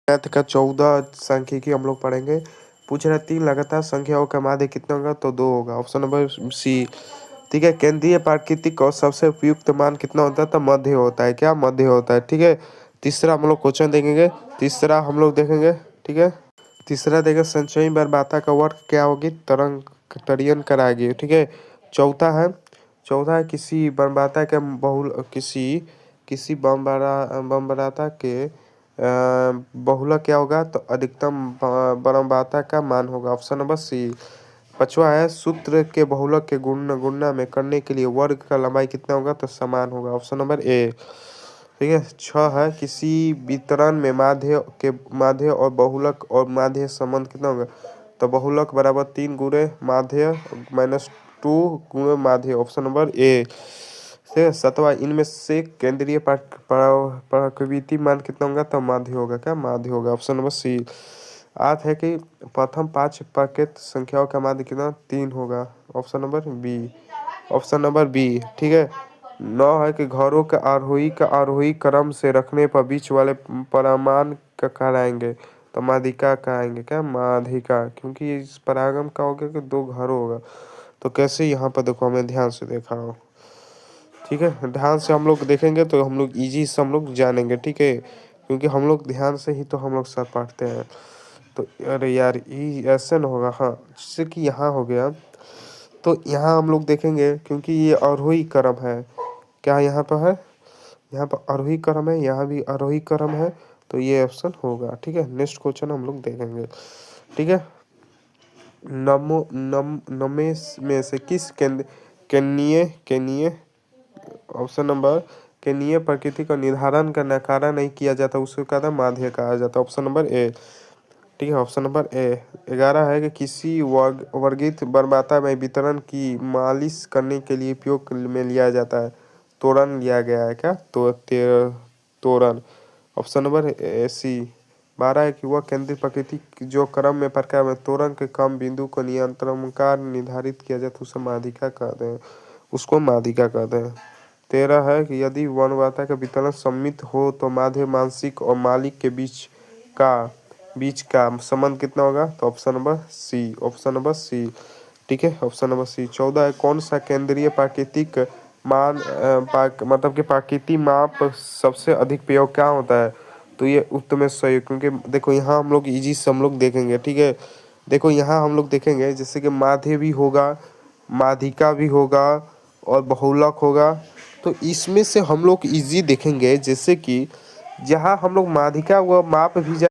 Math का 14 सांख्यिकी हम लोग पढ़ेंगे। पूछ रहा है 3 लगातार संख्याओं का माध्य कितना होगा, तो 2 होगा। Option number C. ठीक है, केंद्रीय प्राकृतिक और सबसे उपयुक्त मान कितना होता है, तो मध्य होता है। क्या मध्य होता है। ठीक है, तीसरा हम लोग क्वेश्चन देखेंगे। तीसरा हम लोग देखेंगे। ठीक है, तीसरा देखें संचयी बरबाता का वर्ग क्या होगी, तरंग तरियन कराएगी। ठीक है, चौथा है किसी बरबाता के बहुल किसी बमबराता के बहुलक क्या होगा, तो अधिकतम बरबाता का मान होगा। Option number C. पांचवा है सूत्र के बहुलक के गुणा में करने के लिए वर्ग का लंबाई कितना होगा, तो समान होगा। Option number A. ठीक है, 6 है किसी वितरण में माध्य और बहुलक और माध्य संबंध कितना होगा, तो बहुलक बराबर 3 गुणे माध्य -2 गुणे माध्य। Option number A. से 7वां इनमें से केंद्रीय प्रकृति मान कितना होगा, तो माध्य होगा। क्या माध्य होगा। ऑप्शन नंबर सी। 8 है कि प्रथम 5 प्राकृत संख्याओं का माध्य कितना 3 होगा। Option number B. Option number B. ठीक है, 9 है कि घरों का आरोही क्रम से रखने पर बीच वाले परमान का कहलाएंगे, तो माध्यिका कहेंगे। क्या माध्यिका, क्योंकि इस परागम का हो गया कि 2 घर होगा। तो कैसे यहाँ पर देखो, हमें ध्यान से देखा हो। ठीक है, ध्यान से हम लोग देखेंगे तो हम लोग इजी से हम लोग जानेंगे। ठीक है, क्योंकि हम लोग ध्यान से ही तो हम लोग सब पढ़ते हैं। तो अरे यार ये ऐसे ना होगा। हाँ, जैसे कि यहाँ हो गया, तो यहाँ हम लोग देखेंगे क्योंकि ये आरोही क्रम है। क्या यहाँ पर है, यहाँ पर आरोही क्रम है, यहाँ भी आरोही क्रम है, तो ये ऑप्शन होगा। ठीक है, नेक्स्ट क्वेश्चन हम लोग देखेंगे। ठीक है, नमे में से किस केनीय ऑप्शन नंबर केनीय प्रकृति का निर्धारण का नकारा नहीं किया जाता, उसको कहता है माध्य कहा जाता है। Option number A. ठीक है, ऑप्शन नंबर ए। 11 है कि किसी वर्गित बरबाता में वितरण की मालिश करने के लिए उपयोग में लिया जाता है, तोरण लिया गया है। क्या तो तोरण। ऑप्शन नंबर सी। 12 है कि वह केंद्रीय प्रकृति जो क्रम में प्रकार में तोरण के कम बिंदु को नियंत्रणकार निर्धारित किया जाए, तो उसे माध्यिका कहते हैं, उसको माध्यिका कहते हैं। 13 है कि यदि वनवाता का वितरण सम्मित हो तो माध्य मानसिक और मालिक के बीच का संबंध कितना होगा, तो option number C. Option number C. ठीक है, ऑप्शन नंबर सी। 14 है कौन सा केंद्रीय प्राकृतिक मान मतलब कि प्राकृतिक माप सबसे अधिक प्रयोग क्या होता है, तो ये उत्तम सही। क्योंकि देखो यहाँ हम लोग इजी से हम लोग देखेंगे। ठीक है, देखो यहाँ हम लोग देखेंगे जैसे कि माध्य भी होगा, माध्यिका भी होगा और बहुलक होगा। तो इसमें से हम लोग इजी देखेंगे, जैसे कि जहाँ हम लोग माध्यिका व माप भी